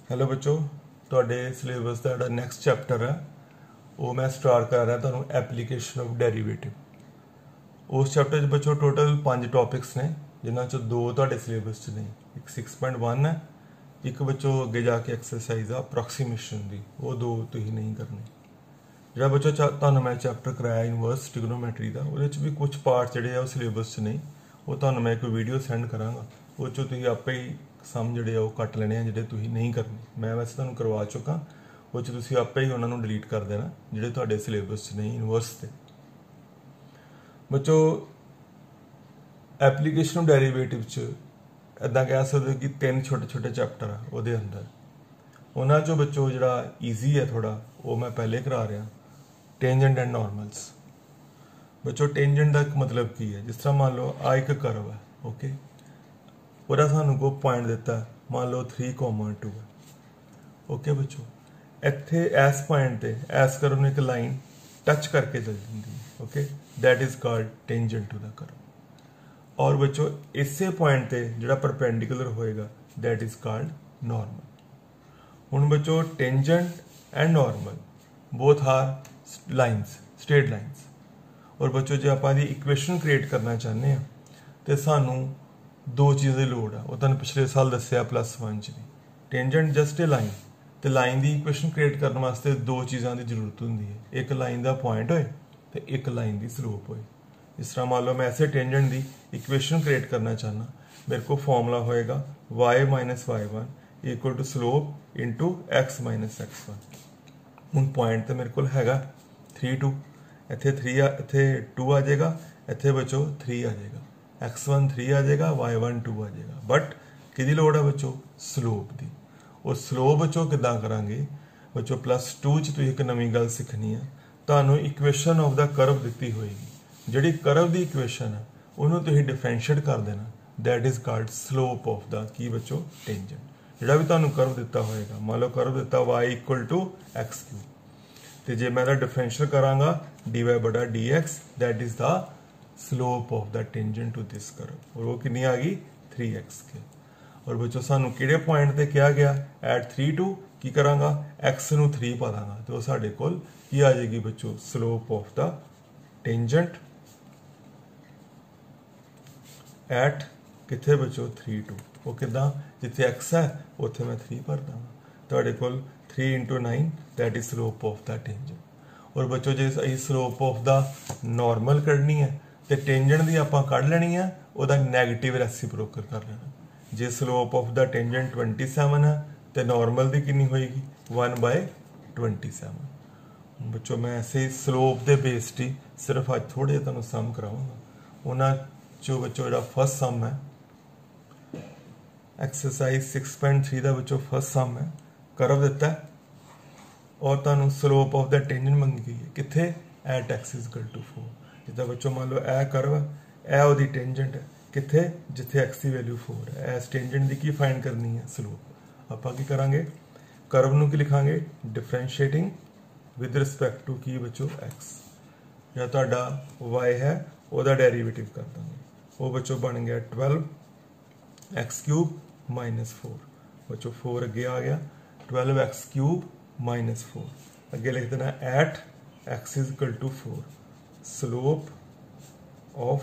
Hello बच्चों, ਤੁਹਾਡੇ syllabus ਦਾ ਜਿਹੜਾ ਨੈਕਸਟ ਚੈਪਟਰ ਹੈ ਉਹ ਮੈਂ ਸਟਾਰਟ ਕਰ ਰਿਹਾ ਤੁਹਾਨੂੰ ਐਪਲੀਕੇਸ਼ਨ ਆਫ ਡੈਰੀਵੇਟਿਵ। ਉਸ ਚੈਪਟਰ 'ਚ ਬੱਚੋ ਟੋਟਲ 5 ਟੌਪਿਕਸ ਨੇ, ਜਿਨ੍ਹਾਂ 'ਚੋਂ 2 ਤੁਹਾਡੇ ਸਿਲੇਬਸ 'ਚ ਨੇ। ਇੱਕ 6.1 ਹੈ, ਇੱਕ ਬੱਚੋ ਅੱਗੇ ਜਾ ਕੇ ਐਕਸਰਸਾਈਜ਼ ਆ ਅਪਰੋਕਸੀਮੇਸ਼ਨ ਦੀ, ਉਹ 2 ਤੁਸੀਂ ਨਹੀਂ ਕਰਨੇ। ਜਿਹੜਾ ਬੱਚੋ ਤੁਹਾਨੂੰ ਮੈਂ ਚੈਪਟਰ ਕਰਾਇਆ ਇਨਵਰਸ ਟ੍ਰਿਗਨੋਮੈਟਰੀ ਦਾ, ਉਹਦੇ 'ਚ ਵੀ ਕੁਝ ਪਾਰਟ ਜਿਹੜੇ ਆ ਉਹ ਸਿਲੇਬਸ 'ਚ ਨਹੀਂ। ਉਹ ਤੁਹਾਨੂੰ ਮੈਂ ਇੱਕ ਵੀਡੀਓ ਸੈਂਡ ਕਰਾਂਗਾ, ਉਹ 'ਚੋਂ ਤੁਸੀਂ ਆਪੇ ਹੀ ਸਮ ਜਿਹੜੇ ਆ ਉਹ ਕੱਟ ਲੈਣੇ ਆ ਜਿਹੜੇ ਤੁਸੀਂ ਨਹੀਂ ਕਰਨੇ। ਮੈਂ ਵੈਸੇ ਤੁਹਾਨੂੰ ਕਰਵਾ ਚੁੱਕਾ, ਉਹ 'ਚ ਤੁਸੀਂ ਆਪੇ ਹੀ ਉਹਨਾਂ ਨੂੰ ਡਿਲੀਟ ਕਰ ਦੇਣਾ ਜਿਹੜੇ ਤੁਹਾਡੇ ਸਿਲੇਬਸ 'ਚ ਨਹੀਂ ਇਨਵਰਸ ਤੇ। ਬੱਚੋ ਐਪਲੀਕੇਸ਼ਨ ਆਫ ਡੈਰੀਵੇਟਿਵ 'ਚ ਇੱਦਾਂ ਕਹਿ ਸਕਦੇ ਕਿ 3 ਛੋਟੇ ਚੈਪਟਰ ਆ ਉਹਦੇ ਅੰਦਰ। ਉਹਨਾਂ 'ਚੋਂ ਬੱਚੋ ਜਿਹੜਾ ਈਜ਼ੀ ਹੈ ਥੋੜਾ, ਉਹ ਮੈਂ ਪਹਿਲੇ ਕਰਾ ਰਿਹਾ, ਟੈਂਜੈਂਟ ਐਂਡ ਨਾਰਮਲਸ। ਬੱਚੋ ਟੈਂਜੈਂਟ ਦਾ ਮਤਲਬ ਕੀ ਹੈ? ਜਿਸ ਤਰ੍ਹਾਂ ਮੰਨ ਲਓ ਆ ਇੱਕ ਕਰਵ ਹੈ, ਓਕੇ, ਉਹਦਾ ਸਾਨੂੰ ਕੋਈ ਪੁਆਇੰਟ ਦਿੱਤਾ, ਮੰਨ ਲਓ 3,2 ਹੈ, ਓਕੇ ਬੱਚੋ। ਇੱਥੇ ਇਸ ਪੁਆਇੰਟ ਤੇ ਇਸ ਕਰਵ ਨੂੰ ਇੱਕ ਲਾਈਨ ਟੱਚ ਕਰਕੇ ਚੱਲ ਜਾਂਦੀ ਹੈ, okay, that is called tangent to the curve. ਔਰ ਬੱਚੋ ਇਸੇ ਪੁਆਇੰਟ ਤੇ ਜਿਹੜਾ ਪਰਪੈਂਡੀਕੂਲਰ ਹੋਏਗਾ ਦੈਟ ਇਜ਼ ਕਾਲਡ ਨਾਰਮਲ। ਹੁਣ ਬੱਚੋ tangent and normal both are lines, straight lines. ਔਰ ਬੱਚੋ ਜੇ ਆਪਾਂ ਇਹਦੀ ਇਕੁਏਸ਼ਨ ਕ੍ਰੀਏਟ ਕਰਨਾ ਚਾਹੁੰਦੇ ਹਾਂ ਤੇ ਸਾਨੂੰ 2 ਚੀਜ਼ਾਂ ਦੀ ਲੋੜ ਆ। ਉਹ ਤੁਹਾਨੂੰ ਪਿਛਲੇ ਸਾਲ ਦੱਸਿਆ +1 ਚ ਵੀ, ਟੈਂਜੈਂਟ ਜਸਟ ਏ ਲਾਈਨ, ਤੇ ਲਾਈਨ ਦੀ ਇਕੁਏਸ਼ਨ ਕ੍ਰੀਏਟ ਕਰਨ ਵਾਸਤੇ 2 ਚੀਜ਼ਾਂ ਦੀ ਜ਼ਰੂਰਤ ਹੁੰਦੀ ਹੈ, ਇੱਕ ਲਾਈਨ ਦਾ ਪੁਆਇੰਟ ਹੋਏ ਤੇ ਇੱਕ ਲਾਈਨ ਦੀ ਸਲੋਪ ਹੋਏ। ਇਸ ਤਰ੍ਹਾਂ ਮੰਨ ਲਓ ਮੈਂ ਐਸੇ ਟੈਂਜੈਂਟ ਦੀ ਇਕੁਏਸ਼ਨ ਕ੍ਰੀਏਟ ਕਰਨਾ ਚਾਹਨਾ, ਮੇਰੇ ਕੋਲ ਫਾਰਮੂਲਾ ਹੋਏਗਾ y - y1 = slope into x - x1। ਹੁਣ ਪੁਆਇੰਟ ਤੇ ਮੇਰੇ ਕੋਲ ਹੈਗਾ 3 2, ਇੱਥੇ 3 ਇੱਥੇ 2 ਆ ਜਾਏਗਾ, ਇੱਥੇ ਬੱਚੋ 3 ਆ ਜਾਏਗਾ, x1 3 ਆ ਜਾਏਗਾ, y1 2 ਆ ਜਾਏਗਾ। ਬਟ ਕਿਹਦੀ ਲੋੜ ਹੈ ਬੱਚੋ? ਸਲੋਪ ਦੀ। ਉਹ ਸਲੋਪ ਬੱਚੋ ਕਿੱਦਾਂ ਕਰਾਂਗੇ? ਬੱਚੋ +2 ਚ ਤੁਸੀਂ ਇੱਕ ਨਵੀਂ ਗੱਲ ਸਿੱਖਣੀ ਹੈ। ਤੁਹਾਨੂੰ ਇਕੁਏਸ਼ਨ ਆਫ ਦਾ ਕਰਵ ਦਿੱਤੀ ਹੋਏਗੀ, ਜਿਹੜੀ ਕਰਵ ਦੀ ਇਕੁਏਸ਼ਨ ਹੈ ਉਹਨੂੰ ਤੁਸੀਂ ਡਿਫਰੈਂਸ਼ੀਏਟ ਕਰ ਦੇਣਾ, that is called slope of ਦਾ ਕੀ ਬੱਚੋ? ਟੈਂਜੈਂਟ। ਜਿਹੜਾ ਵੀ ਤੁਹਾਨੂੰ ਕਰਵ ਦਿੱਤਾ ਹੋਏਗਾ, ਮੰਨ ਲਓ ਕਰਵ ਦਿੱਤਾ y = x3, ਤੇ ਜੇ ਮੈਂ ਇਹਦਾ ਡਿਫਰੈਂਸ਼ੀਏਟ ਕਰਾਂਗਾ dy/dx, that is the slope of the tangent to this curve। और वो कितनी आ गई? 3x। और बच्चों सानू किहड़े पॉइंट ते क्या गया? at 3 2 की करांगा, x ਨੂੰ 3 ਪਾ ਦਾਂਗਾ ਤੇ ਉਹ ਸਾਡੇ ਕੋਲ ਕੀ ਆ ਜਾਏਗੀ ਬੱਚੋ? slope of the tangent at ਕਿੱਥੇ ਬੱਚੋ? 3 2। ਉਹ ਕਿਦਾਂ? ਜਿੱਥੇ x ਹੈ ਉੱਥੇ ਮੈਂ 3 ਭਰ ਦਾਂਗਾ, ਤੁਹਾਡੇ ਕੋਲ 3 × 9 that is slope of the tangent। और बच्चों ਜੇ ਅਸੀਂ slope of the normal ਕੱਢਣੀ ਹੈ ਤੇ ਟੈਂਜੈਂਟ ਦੀ ਆਪਾਂ ਕੱਢ ਲੈਣੀ ਆ, ਉਹਦਾ ਨੈਗੇਟਿਵ ਰੈਸਿਪਰੋਕਲ ਕਰ ਲੈਣਾ। ਜੇ ਸਲੋਪ ਆਫ ਦਾ ਟੈਂਜੈਂਟ 27 ਹੈ ਤੇ ਨਾਰਮਲ ਦੀ ਕਿੰਨੀ ਹੋਏਗੀ? 1/27। ਬੱਚੋ ਮੈਂ ਐਸੇ ਸਲੋਪ ਦੇ ਬੇਸ ਤੇ ਸਿਰਫ ਅੱਜ ਥੋੜੇ ਤੁਹਾਨੂੰ ਸਮ ਕਰਾਵਾਂਗਾ। ਉਹਨਾਂ ਚੋਂ ਬੱਚੋ ਜਿਹੜਾ ਫਸਟ ਸਮ ਹੈ ਐਕਸਰਸਾਈਜ਼ 6.3 ਦਾ ਬੱਚੋ ਫਸਟ ਸਮ ਹੈ, ਕਰਵ ਦਿੱਤਾ ਹੈ ਔਰ ਤੁਹਾਨੂੰ ਸਲੋਪ ਆਫ ਦਾ ਟੈਂਜੈਂਟ ਮੰਗੀ ਗਈ ਹੈ, ਕਿੱਥੇ? at x = 4। ਜਿੱਦਾਂ ਬੱਚੋ ਮੰਨ ਲਓ ਇਹ ਕਰਵ ਹੈ, ਇਹ ਉਹਦੀ ਟੈਂਜੈਂਟ ਹੈ, ਕਿੱਥੇ? ਜਿੱਥੇ x ਦੀ ਵੈਲਿਊ 4 ਹੈ। ਇਸ ਟੈਂਜੈਂਟ ਦੀ ਕੀ ਫਾਈਂਡ ਕਰਨੀ ਹੈ? ਸਲੋਪ। ਆਪਾਂ ਕੀ ਕਰਾਂਗੇ? ਕਰਵ ਨੂੰ ਕੀ ਲਿਖਾਂਗੇ? ਡਿਫਰੈਂਸ਼ੀਏਟਿੰਗ ਵਿਦ ਰਿਸਪੈਕਟ ਟੂ ਕੀ ਬੱਚੋ? x। ਜਿਹੜਾ ਤੁਹਾਡਾ y ਹੈ ਉਹਦਾ ਡੈਰੀਵੇਟਿਵ ਕਰ ਦਾਂਗੇ, ਉਹ ਬੱਚੋ ਬਣ ਗਿਆ 12x³ - 4। ਬੱਚੋ 4 ਅੱਗੇ ਆ ਗਿਆ, 12x³ - 4। ਅੱਗੇ ਲਿਖ ਦੇਣਾ at x = 4, ਸਲੋਪ ਆਫ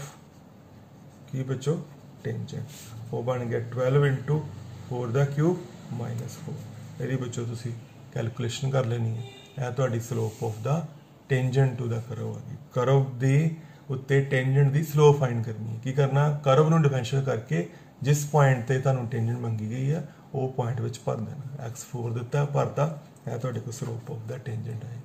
ਕੀ ਬੱਚੋ? ਟੈਂਜੈਂਟ। ਉਹ ਬਣ ਗਿਆ 12 × 4 ਦਾ ਕਿਊਬ - 4। ਇਹਦੀ ਬੱਚੋ ਤੁਸੀਂ ਕੈਲਕੂਲੇਸ਼ਨ ਕਰ ਲੈਣੀ ਹੈ। ਇਹ ਤੁਹਾਡੀ slope of the tangent to the curve ਆ ਗਈ। ਕਰਵ ਦੇ ਉੱਤੇ ਟੈਂਜੈਂਟ ਦੀ ਸਲੋਪ ਫਾਈਂਡ ਕਰਨੀ ਹੈ। ਕੀ ਕਰਨਾ? ਕਰਵ ਨੂੰ ਡਿਫਰੈਂਸ਼ੀਏਟ ਕਰਕੇ ਜਿਸ ਪੁਆਇੰਟ ਤੇ ਤੁਹਾਨੂੰ ਟੈਂਜੈਂਟ ਮੰਗੀ ਗਈ ਹੈ ਉਹ ਪੁਆਇੰਟ ਵਿੱਚ ਭਰ ਦੇਣਾ। x4 ਦਿੱਤਾ, ਭਰਤਾ, ਇਹ ਤੁਹਾਡੇ ਕੋਲ ਸਲੋਪ ਆਫ ਦਾ ਟੈਂਜੈਂਟ ਆਏਗੀ।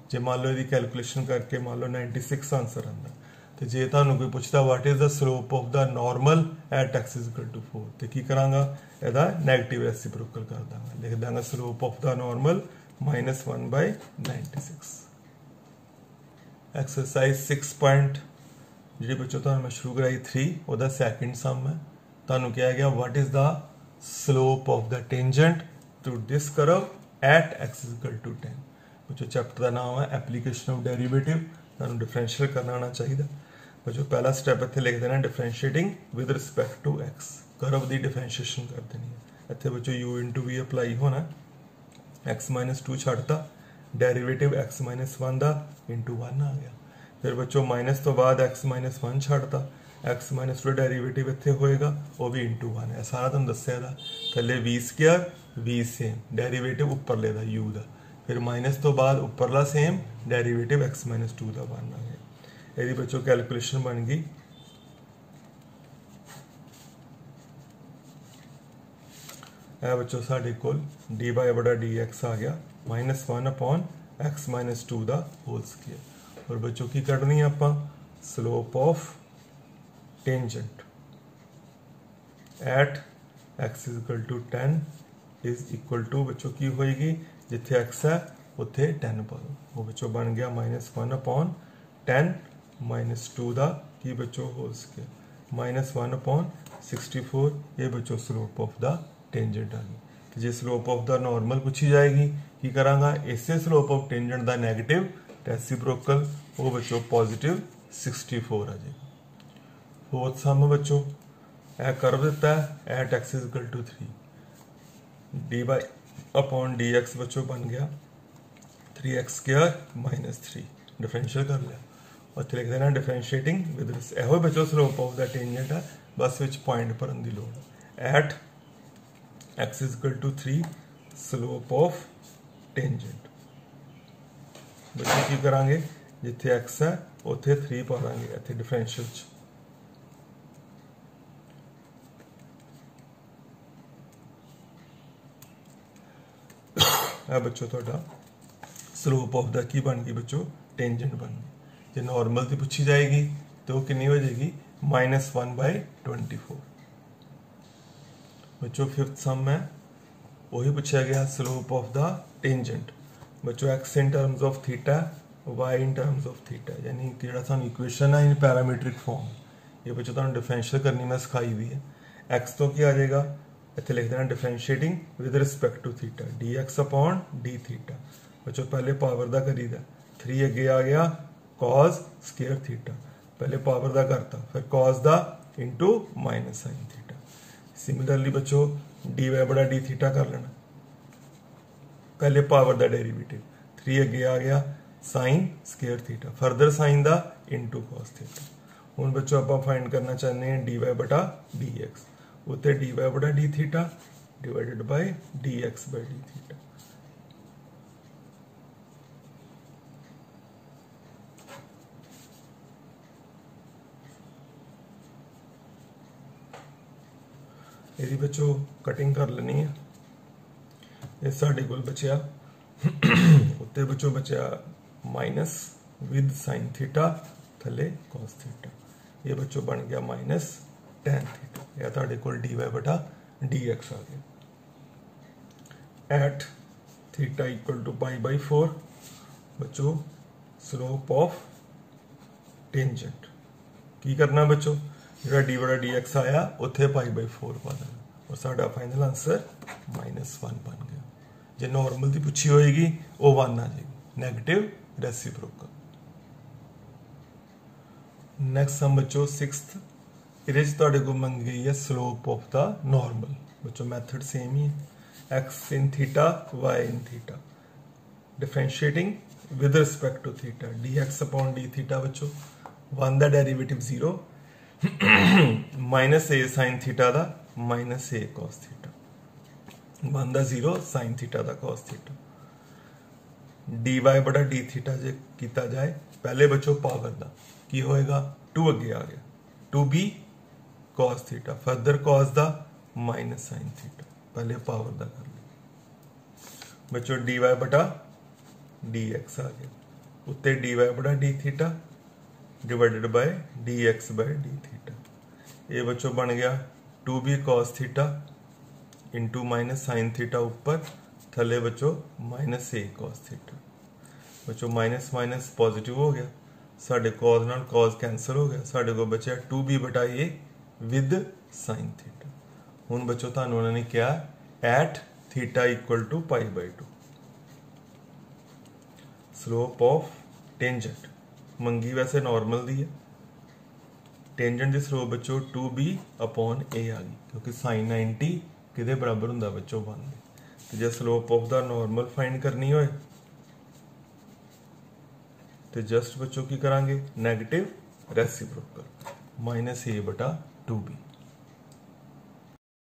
ਜੇ ਮੰਨ ਲਓ ਇਹਦੀ ਕੈਲਕੂਲੇਸ਼ਨ ਕਰਕੇ ਮੰਨ ਲਓ 96 ਆਨਸਰ ਆਉਂਦਾ, ਤੇ ਜੇ ਤੁਹਾਨੂੰ ਕੋਈ ਪੁੱਛਦਾ ਵਾਟ is the slope of the normal at x = 4, ਤੇ ਕੀ ਕਰਾਂਗਾ? ਇਹਦਾ ਨੈਗੇਟਿਵ ਰੈਸਿਪਰੋਕਲ ਕਰ ਦਾਂਗਾ, ਲਿਖ ਦਾਂਗਾ slope of the normal -1/96। Exercise 6 ਜਿਹੜੀ ਬੱਚੋ ਤੁਹਾਨੂੰ ਮੈਂ ਸ਼ੁਰੂ ਕਰਾਈ 3, ਉਹਦਾ ਸੈਕਿੰਡ ਸਮ ਹੈ। ਤੁਹਾਨੂੰ ਕਿਹਾ ਗਿਆ what is the slope of the tangent to this curve at x = 10। ਬੱਚੋ ਚੈਪਟਰ ਦਾ ਨਾਮ ਹੈ ਐਪਲੀਕੇਸ਼ਨ ਆਫ ਡੈਰੀਵੇਟਿਵ। ਤੁਹਾਨੂੰ ਡਿਫਰੈਂਸ਼ੀਏਟ ਕਰਨਾ ਆਉਣਾ ਚਾਹੀਦਾ। ਬੱਚੋ ਪਹਿਲਾ ਸਟੈਪ ਇੱਥੇ ਲਿਖ ਦੇਣਾ differentiating with respect to x। Curve ਦੀ ਡਿਫਰੈਂਸ਼ੀਏਸ਼ਨ ਕਰ ਦੇਣੀ ਹੈ। ਇੱਥੇ ਬੱਚੋ u × v ਅਪਲਾਈ ਹੋਣਾ, x माइनस 2 छड्डता, डेरीवेटिव x माइनस 1 का इंटू 1 आ गया। फिर बच्चों माइनस तो बाद x minus 1 छड्डता, x minus 2 derivative इत्थे होएगा वो भी इंटू 1 है। सारा तुहानूं दस्सिया दा थल्ले v square v same, derivative उपरले दा u दा, फिर माइनस तो बाद उपरला सेम, डेरीवेटिव x माइनस 2 का 1 आ गया। यदि बच्चों कैलकुलेशन बन गई है बच्चों साढ़े कोल डी बाई बड़ा डी एक्स आ गया माइनस 1 अपॉन एक्स माइनस 2 का होल स्क्वायर। और बच्चों की कढ़नी है आप slope of tangent at x is equal to 10 is equal to बच्चों की होएगी जिथे एक्स है उत्थे 10 पा दो। वो बच्चों बन गया माइनस 1 अपॉन 10 माइनस 2 का की बच्चों होल स्क्वायर माइनस 1 अपॉन 64। ये बच्चों स्लोप ऑफ द टेंजेंट आ गई। तो जो स्लोप ऑफ द नॉर्मल पूछी जाएगी की करांगा इसे स्लोप ऑफ टेंजेंट दा नेगेटिव रेसिप्रोकल वो बच्चों पॉजिटिव 64 आ जाएगा। फोर्थ सम बच्चों यह कर्व दिता है at x is equal to 3 d by upon d x बच्चों बन गया 3x स्क्वायर माइनस 3 डिफरेंशियल कर लिया और लिख देना डिफरेंशिएटिंग विद यो बच्चों स्लोप ऑफ द टेंजेंट है बस विच पॉइंट भरन की लोड़ at x is equal to 3 slope of tangent बच्चों की करांगे जिथे x है उथे 3 पा देंगे इत्थे डिफरेंशियल च। बच्चों तुहाडा स्लोप ऑफ द की बन गई बच्चों टेंजेंट बन गई। जो नॉर्मल की पूछी जाएगी तो कितनी हो जाएगी -1/24। बच्चों फिफ्थ सम है वही पूछा गया स्लोप ऑफ द टेंजेंट बच्चों x in terms of theta y in terms of theta यानी जो सानू इक्वेशन है इन पैरामीट्रिक फॉर्म ये बच्चों तुहानूं डिफरेंशियल करनी मैं सिखाई दी है। एक्स तो क्या आ जाएगा इत्थे लिख देना differentiating with respect to theta d x upon d theta. बच्चों पहले पावर दा करीदा 3 अगे आ गया कॉस स्क्वायर थीटा पहले पावर दा करता फिर कॉस दा into minus sine theta. Similarly बच्चों डी वाई बड़ा डी थीटा कर लेना पहले पावर दा डेरिवेटिव 3 अगे आ गया sine square theta further sine दा इंटू कॉस थीटा। हुण बच्चों आप फाइंड करना चाहते हैं डी वाई बटा डी एक्स उत्ते डी वाई बटा d theta divided by d x by d theta. यदि बच्चों कटिंग कर लेनी है ये साढ़े कोल बचिया उत्ते बच्चों बचिया माइनस विद साइन थीटा थले कॉस थीटा ये बच्चों बन गया माइनस टेन थीटा या ताड़े कोल डी वाई बटा डी एक्स आ गया एट थीटा इक्वल टू π/4 बच्चों स्लोप ऑफ टेंजेंट की करना बच्चों जो डी बड़ा डी एक्स आया उत्थे π/4 पा देना और साडा फाइनल आंसर -1 बन गया। जो नॉर्मल की पूछी होएगी वो 1 आ जाएगी नेगेटिव रेसिप्रोकल। नेक्स्ट सम बच्चों सिक्स्थ इहदे च तुहाडे कोल मंगी गई है स्लोप ऑफ द नॉर्मल बच्चों मैथड सेम ही है x in theta y in theta differentiating with respect to theta d x upon d theta बच्चों 1 का derivative 0 minus a sine theta का माइनस ए कॉस थीटा 1 का 0 sine theta का cos theta d y बटा d theta जे किया जाए पहले बच्चों पावर का की होएगा 2 अगे आ गया 2b cos theta further cos दा माइनस साइन थीटा पहले पावर दा कर लिया बच्चों डी वाई बटा डी एक्स आ गया उत्ते डी वाई बटा d theta divided by d x by d theta ये बच्चों बन गया 2b cos theta into minus sine theta ऊपर थले बच्चों माइनस ए कॉस थीटा बच्चों माइनस माइनस पॉजिटिव हो गया साढ़े कॉस नाल कॉस कैंसल हो गया साढ़े को बचा 2b बटा ए विद साइन थीटा। हुण बच्चों तुहानूं उन्होंने क्या at theta equal to π/2 slope of tangent मंगी वैसे नॉर्मल दी है टेंजेंट की स्लोप बच्चों 2b अपॉन ए आ गई क्योंकि साइन 90 किदे बराबर हुंदा बच्चों 1 दे तो जे slope of the normal find करनी होए तो जस्ट बच्चों की करांगे नेगेटिव रेसिप्रोकल -a/2b।